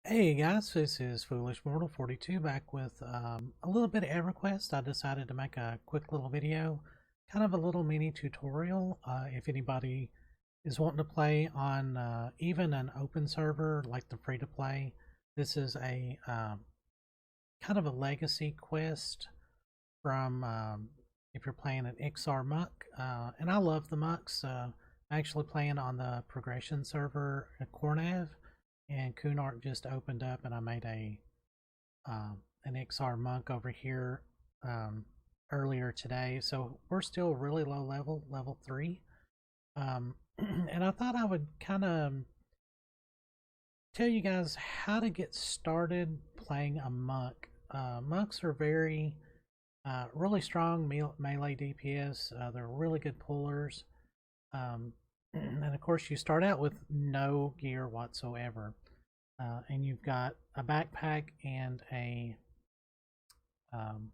Hey guys, this is Foolish Mortal 42 back with a little bit of Everquest. I decided to make a quick little video, kind of a little mini tutorial. If anybody is wanting to play on even an open server like the free to play, this is a kind of a legacy quest from if you're playing an Iksar muck. And I love the mucks. I'm actually playing on the progression server at Coirnav, and Coirnav just opened up, and I made a an XR monk over here earlier today. So we're still really low level, level 3. And I thought I would kind of tell you guys how to get started playing a monk. Monks are really strong melee DPS. They're really good pullers. Um, and of course, you start out with no gear whatsoever. And you've got a backpack and um,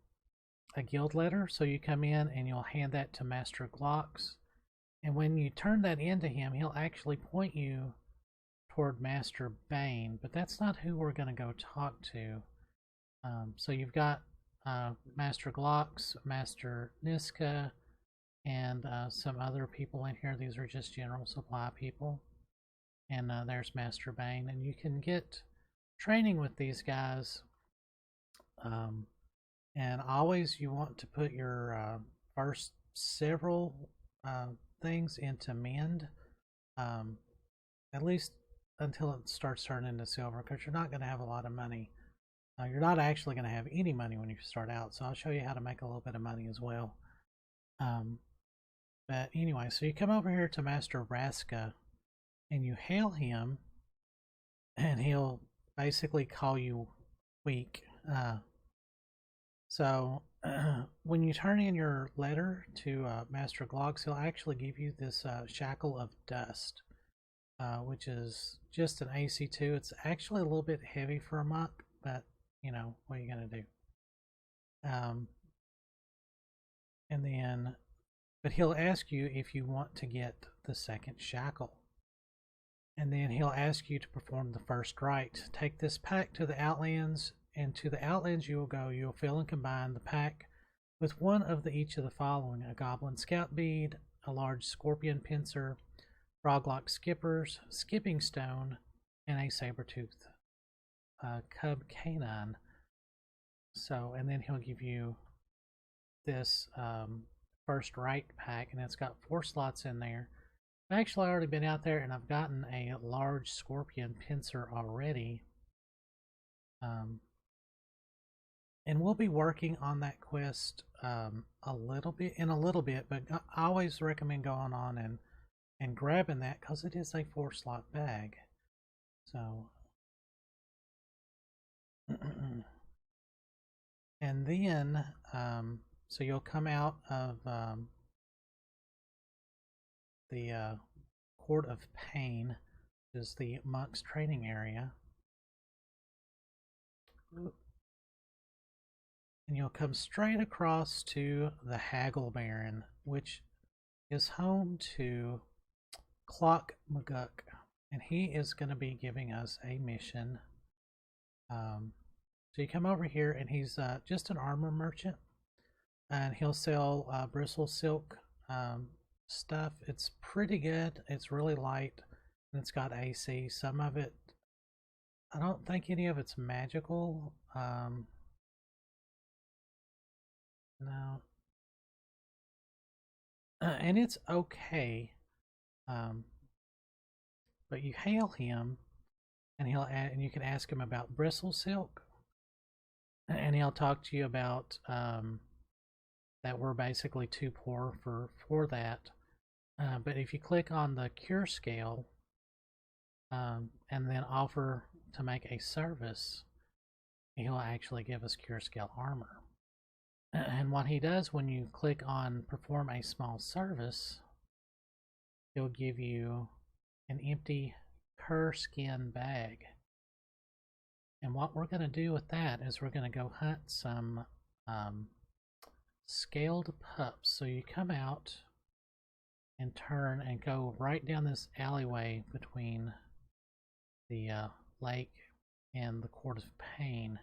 a guild letter. So you come in and you'll hand that to Master Glocks. And when you turn that into him, he'll actually point you toward Master Bane. But that's not who we're going to go talk to. So you've got Master Glocks, Master Niska, and some other people in here. These are just general supply people. And there's Master Bane. And you can get training with these guys. Um, and always you want to put your first several things into mend, um, at least until it starts turning into silver, because you're not going to have a lot of money. You're not actually going to have any money when you start out, so I'll show you how to make a little bit of money as well. But anyway, so you come over here to Master Raska and you hail him, and he'll basically call you weak. So when you turn in your letter to Master Gloggs, he'll actually give you this Shackle of Dust, which is just an AC2. It's actually a little bit heavy for a monk, but you know, what are you going to do? And then, but he'll ask you if you want to get the second shackle. And then he'll ask you to perform the first rite. Take this pack to the Outlands, and to the Outlands you will go. You will fill and combine the pack with one of each of the following: a Goblin Scout Bead, a large Scorpion Pincer, Froglock Skippers, Skipping Stone, and a Sabertooth Cub Canine. So, and then he'll give you this first rite pack, and it's got 4 slots in there. I've actually already been out there and I've gotten a large Scorpion Pincer already. And we'll be working on that quest a little bit, but I always recommend going on and grabbing that because it is a 4-slot bag. So, and then, so you'll come out of the Court of Pain, which is the monk's training area. And you'll come straight across to the Haggle Baron, which is home to Clock McGuck, and he is going to be giving us a mission. So you come over here, and he's just an armor merchant, and he'll sell bristle silk stuff. It's pretty good. It's really light, and it's got AC. Some of it, I don't think any of it's magical. No. And it's okay. But you hail him, and and you can ask him about bristle silk, and he'll talk to you about that we're basically too poor for that. But if you click on the Curscale and then offer to make a service, he'll actually give us Curscale armor. And what he does when you click on perform a small service, he'll give you an empty cur skin bag. And what we're going to do with that is we're going to go hunt some scaled pups. So you come out and turn and go right down this alleyway between the lake and the Court of Pain.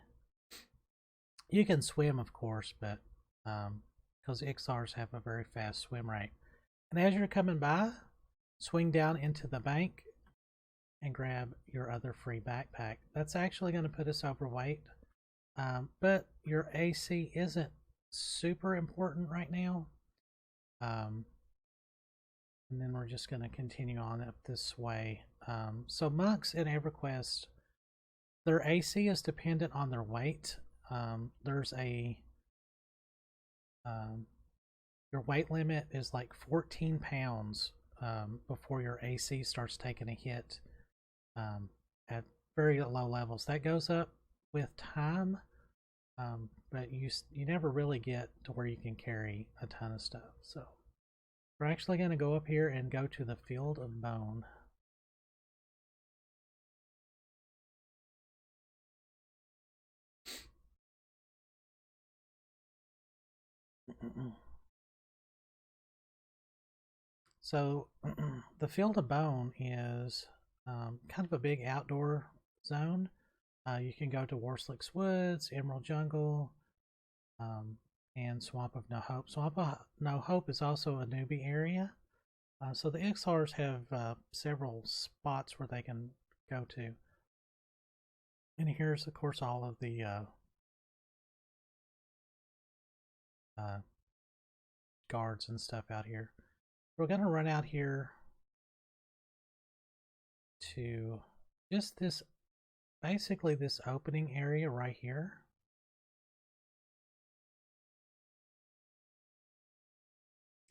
You can swim, of course, but because Iksars have a very fast swim rate. And as you're coming by, swing down into the bank and grab your other free backpack. That's actually going to put us overweight, but your AC isn't super important right now. And then we're just going to continue on up this way. So monks in Everquest, their AC is dependent on their weight. There's a your weight limit is like 14 pounds before your AC starts taking a hit at very low levels. That goes up with time, but you never really get to where you can carry a ton of stuff. So we're actually going to go up here and go to the Field of Bone. So the Field of Bone is kind of a big outdoor zone. You can go to Warslick's Woods, Emerald Jungle, and Swamp of No Hope. Swamp of No Hope is also a newbie area. So the Iksars have several spots where they can go to. And here's, of course, all of the guards and stuff out here. We're going to run out here to just this, basically this opening area right here.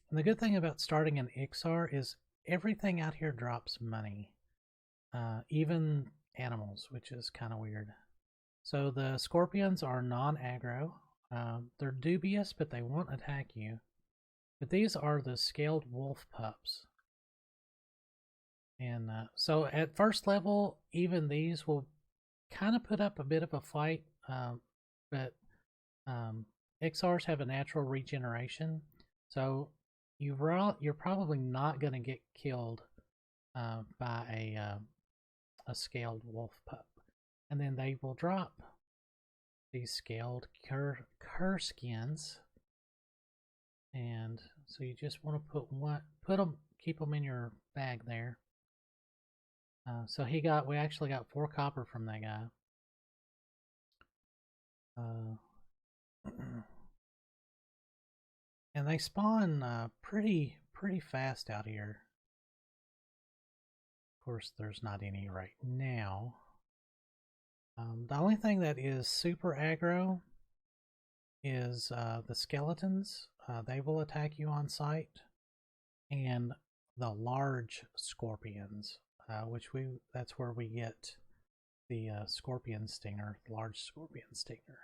And the good thing about starting an Iksar is everything out here drops money, even animals, which is kind of weird. So the scorpions are non-aggro. They're dubious, but they won't attack you. But these are the scaled wolf pups. And so at first level, even these will kind of put up a bit of a fight, but Iksars have a natural regeneration. So you're probably not going to get killed by a scaled wolf pup. And then they will drop these scaled cur skins. And so you just want to keep them in your bag there. So we actually got 4 copper from that guy. And they spawn pretty fast out here. Of course, there's not any right now. The only thing that is super aggro is the skeletons. They will attack you on sight, and the large scorpions, that's where we get the scorpion stinger, the large scorpion stinger.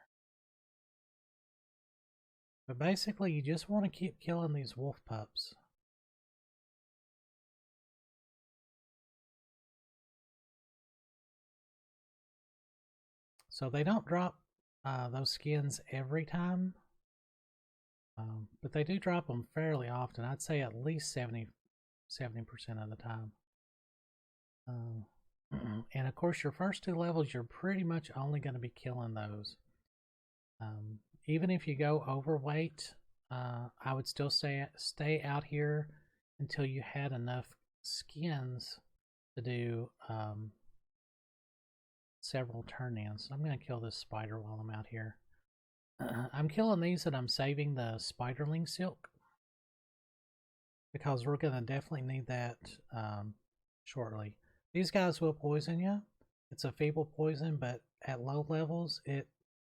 But basically, you just want to keep killing these wolf pups. So they don't drop those skins every time, but they do drop them fairly often. I'd say at least 70% of the time. And of course, your first 2 levels, you're pretty much only going to be killing those. Even if you go overweight, I would still stay out here until you had enough skins to do several turn-ins. I'm going to kill this spider while I'm out here. I'm killing these and I'm saving the spiderling silk, because we're going to definitely need that shortly. These guys will poison you. It's a feeble poison, but at low levels, it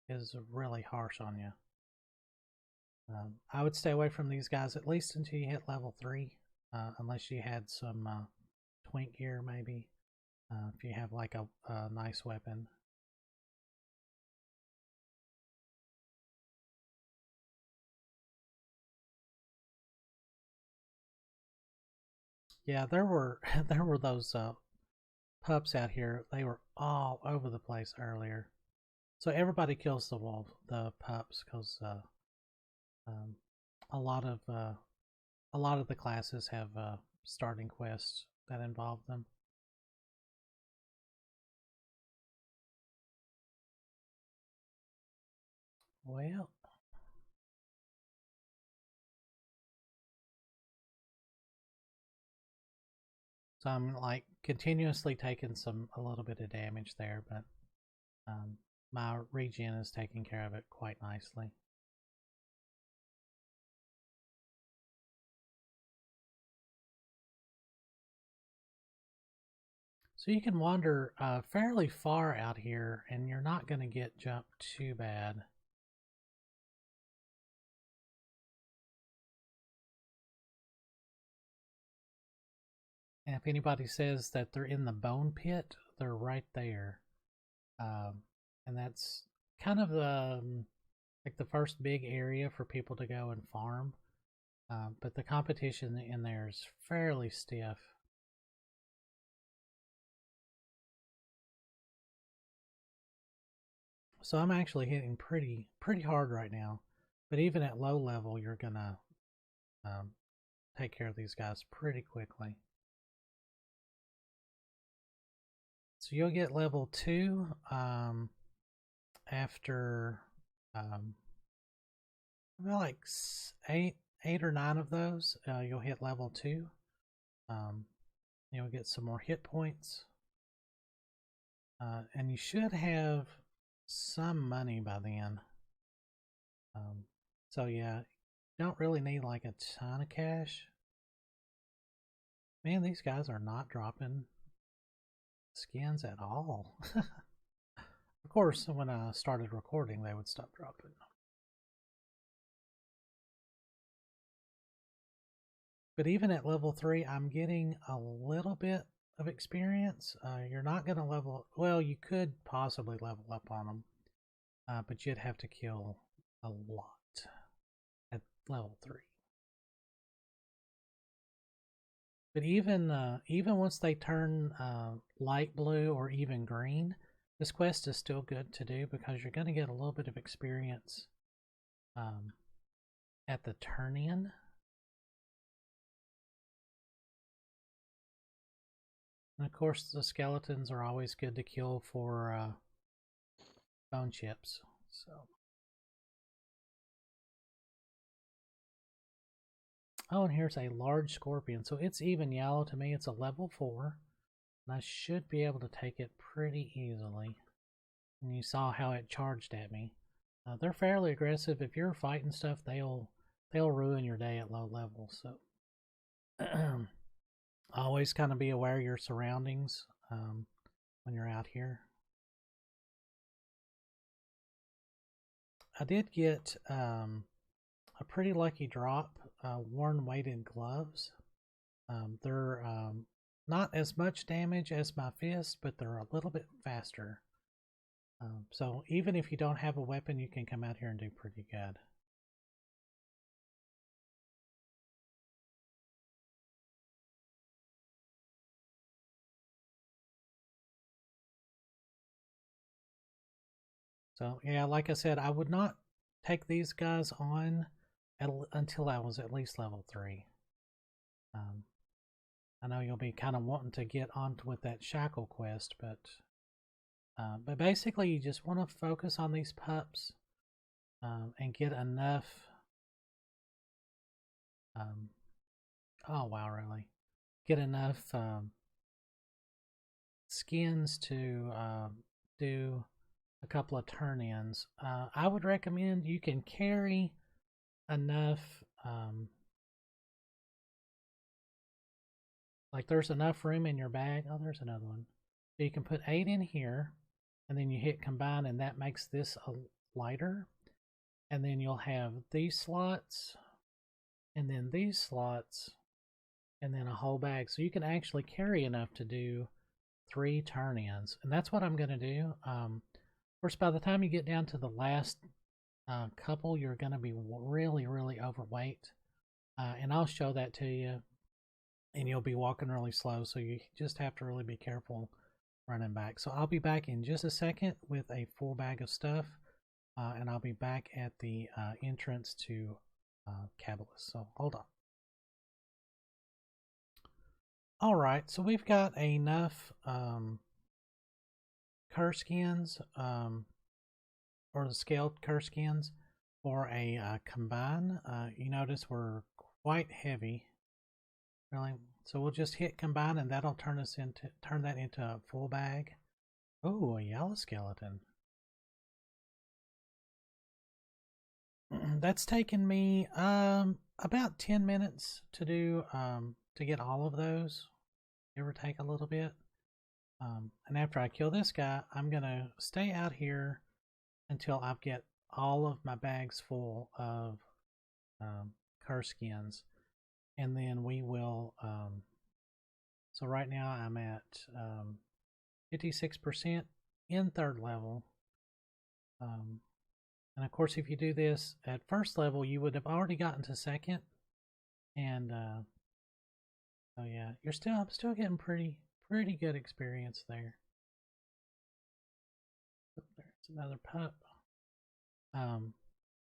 is really harsh on you. I would stay away from these guys at least until you hit level 3, unless you had some twink gear maybe, if you have like a nice weapon. Yeah, there were those pups out here. They were all over the place earlier. So everybody kills the pups, because a lot of the classes have starting quests that involve them. Well, so I'm like continuously taking a little bit of damage there, but my regen is taking care of it quite nicely. So you can wander fairly far out here and you're not going to get jumped too bad. And if anybody says that they're in the bone pit, they're right there. And that's kind of like the first big area for people to go and farm. But the competition in there is fairly stiff. So I'm actually hitting pretty hard right now. But even at low level, you're gonna take care of these guys pretty quickly. So you'll get level 2 after about like eight or 9 of those. You'll hit level 2. You'll get some more hit points. And you should have some money by then. So yeah, you don't really need like a ton of cash. Man, these guys are not dropping skins at all. Of course, when I started recording, they would stop dropping. But even at level 3, I'm getting a little bit of experience. You're not going to level... Well, you could possibly level up on them. But you'd have to kill a lot at level 3. But even once they turn light blue or even green, this quest is still good to do because you're going to get a little bit of experience at the turn-in. And of course, the skeletons are always good to kill for bone chips. So, oh, and here's a large scorpion. So it's even yellow to me. It's a level 4, and I should be able to take it pretty easily. And you saw how it charged at me. They're fairly aggressive. If you're fighting stuff, they'll ruin your day at low levels. So always kind of be aware of your surroundings when you're out here. I did get a pretty lucky drop, worn weighted gloves. They're not as much damage as my fist, but they're a little bit faster. So even if you don't have a weapon, you can come out here and do pretty good. So yeah, like I said, I would not take these guys on until I was at least level 3. I know you'll be kind of wanting to get on with that Shackle quest, but basically you just want to focus on these pups and get enough. Oh wow, really? Get enough skins to do a couple of turn-ins. I would recommend you can carry enough. Like there's enough room in your bag. Oh, there's another one. So you can put 8 in here, and then you hit combine, and that makes this a lighter. And then you'll have these slots, and then these slots, and then a whole bag. So you can actually carry enough to do 3 turn-ins, and that's what I'm going to do. Of course, by the time you get down to the last couple, you're going to be really overweight, and I'll show that to you. And you'll be walking really slow, so you just have to really be careful running back. So I'll be back in just a second with a full bag of stuff, and I'll be back at the entrance to Cabalist. So hold on. All right, so we've got enough curse skins, or the scaled curse skins for a combine. You notice we're quite heavy, really. So we'll just hit combine, and that'll turn that into a full bag. Oh, a yellow skeleton. That's taken me about 10 minutes to do to get all of those. Give or take a little bit. And after I kill this guy, I'm gonna stay out here until I get all of my bags full of curse skins, and then we will. So right now I'm at 56% in 3rd level. And of course, if you do this at 1st level, you would have already gotten to 2nd. And so yeah, I'm still getting pretty good experience there. Oh, there's another pup.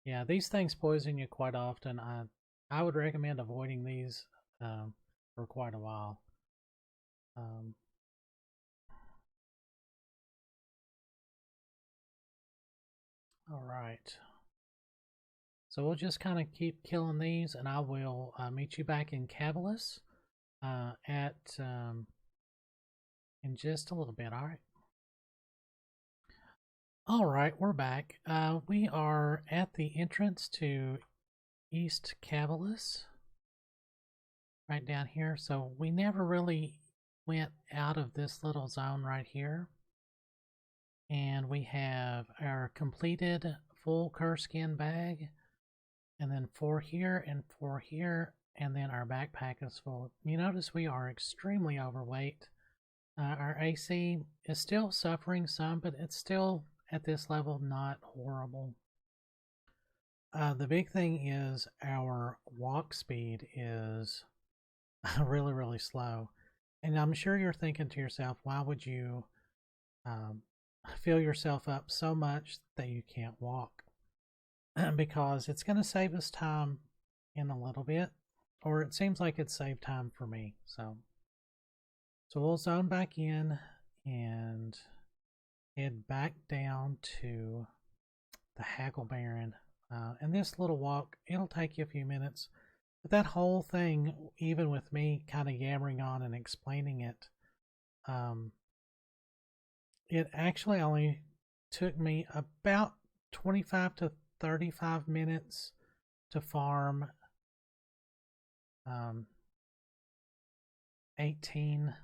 Yeah, these things poison you quite often. I would recommend avoiding these for quite a while. All right. So we'll just kind of keep killing these, and I will meet you back in Cavalis in just a little bit. All right. All right, we're back. We are at the entrance to East Cavalis, right down here. So we never really went out of this little zone right here. And we have our completed full curse skin bag, and then 4 here and 4 here, and then our backpack is full. You notice we are extremely overweight. Our AC is still suffering some, but it's still at this level not horrible. The big thing is our walk speed is really slow. And I'm sure you're thinking to yourself, why would you fill yourself up so much that you can't walk? Because it's going to save us time in a little bit, or it seems like it saved time for me. So we'll zone back in and head back down to the Haggle Baron. And this little walk, it'll take you a few minutes. But that whole thing, even with me kind of yammering on and explaining it, it actually only took me about 25 to 35 minutes to farm 18,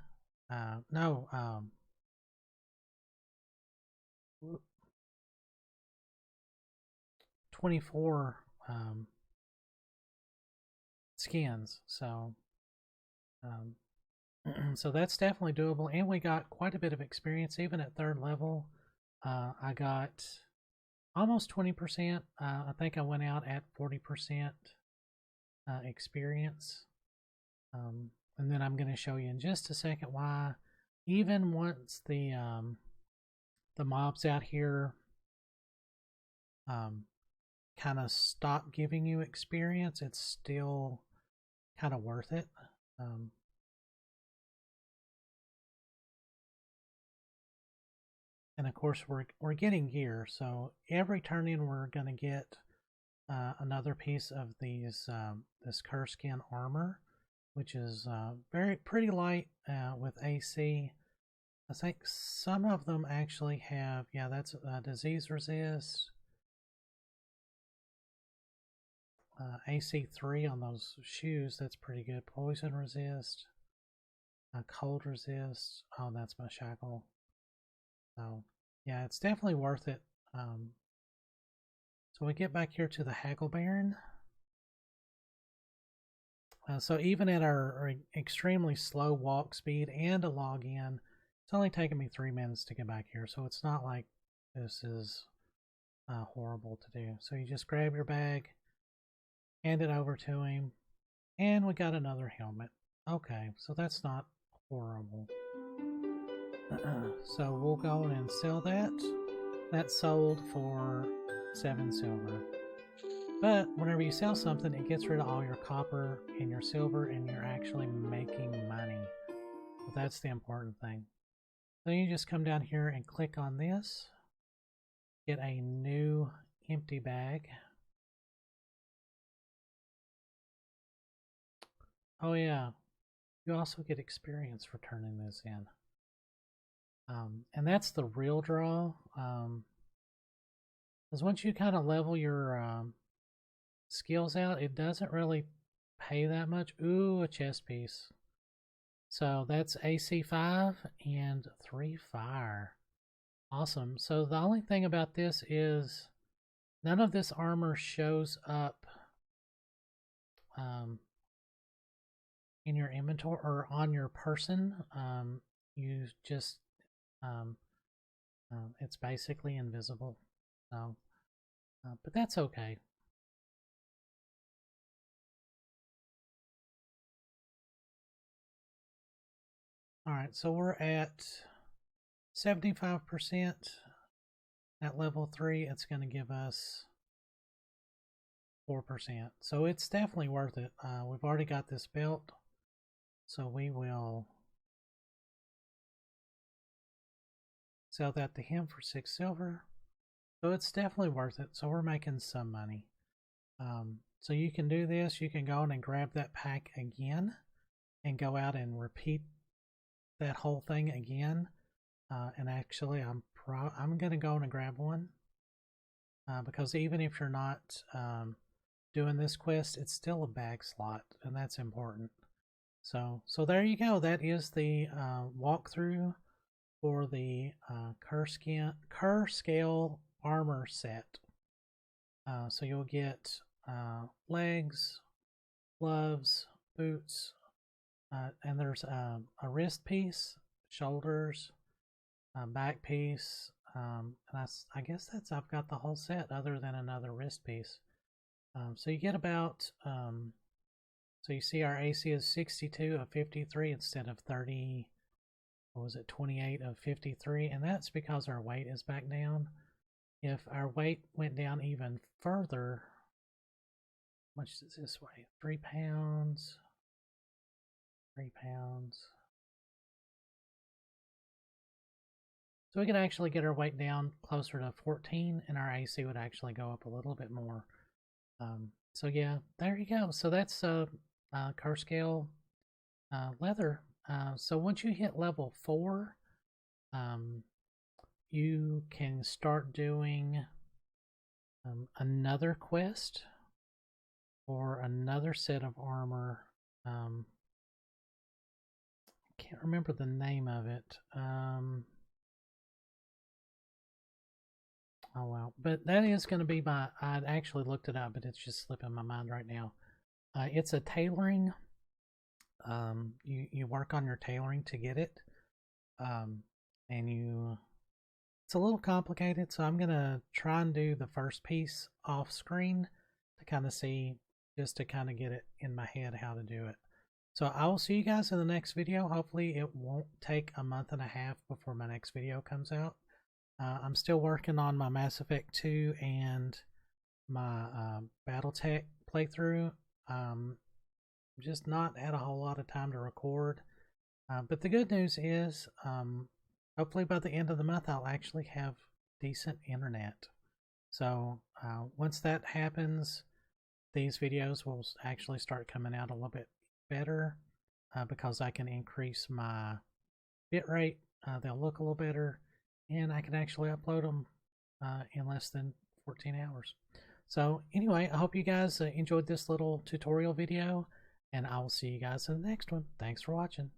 24 skins. So so that's definitely doable, and we got quite a bit of experience even at 3rd level. I got almost 20%. I think I went out at 40% experience. And then I'm going to show you in just a second why, even once the mobs out here kind of stop giving you experience, it's still kind of worth it. And of course, we're getting gear, so every turn in we're going to get another piece of these this curse skin armor, which is pretty light with AC. I think some of them actually have, yeah, that's disease resist, AC 3 on those shoes. That's pretty good. Poison resist, cold resist. Oh, that's my shackle. So yeah, it's definitely worth it. So we get back here to the Haggle Baron. So even at our extremely slow walk speed and a login, it's only taken me 3 minutes to get back here. So it's not like this is horrible to do. So you just grab your bag, hand it over to him, and we got another helmet. Okay, so that's not horrible. So we'll go and sell that. That sold for 7 silver. But whenever you sell something, it gets rid of all your copper and your silver, and you're actually making money. So that's the important thing. So you just come down here and click on this. get a new empty bag. Oh yeah, you also get experience for turning this in. And that's the real draw. Because once you kind of level your skills out, it doesn't really pay that much. Ooh, a chest piece. So that's AC 5 and 3 fire. Awesome. So the only thing about this is none of this armor shows up in your inventory or on your person. You just, it's basically invisible. So, but that's okay. All right, so we're at 75%. At level 3, it's going to give us 4%. So it's definitely worth it. We've already got this belt, so we will sell that to him for 6 silver. So it's definitely worth it. So we're making some money. So you can do this. You can go on and grab that pack again and go out and repeat that whole thing again. And actually, I'm going to go on and grab one because even if you're not doing this quest, it's still a bag slot, and that's important. So there you go. That is the walkthrough for the Curscale armor set. So you'll get legs, gloves, boots, and there's a wrist piece, shoulders, back piece, and I guess I've got the whole set other than another wrist piece. So you get about, so you see our AC is 62 of 53 instead of 30, what was it, 28 of 53, and that's because our weight is back down. If our weight went down even further, how much does this weigh? 3 pounds, 3 pounds. So we could actually get our weight down closer to 14 and our AC would actually go up a little bit more. So yeah, there you go. So that's Curscale leather. So once you hit level 4, you can start doing another quest or another set of armor. I can't remember the name of it. Oh wow, but that is going to be my, I'd actually looked it up, but it's just slipping my mind right now. It's a tailoring. You work on your tailoring to get it. And it's a little complicated, so I'm going to try and do the first piece off screen to kind of see, just to kind of get it in my head how to do it. So I will see you guys in the next video. Hopefully it won't take a month and a half before my next video comes out. I'm still working on my Mass Effect 2 and my Battletech playthrough. Just not had a whole lot of time to record. But the good news is, hopefully by the end of the month, I'll actually have decent internet. So once that happens, these videos will actually start coming out a little bit better because I can increase my bitrate. They'll look a little better, and I can actually upload them in less than 14 hours. So anyway, I hope you guys enjoyed this little tutorial video, and I will see you guys in the next one. Thanks for watching.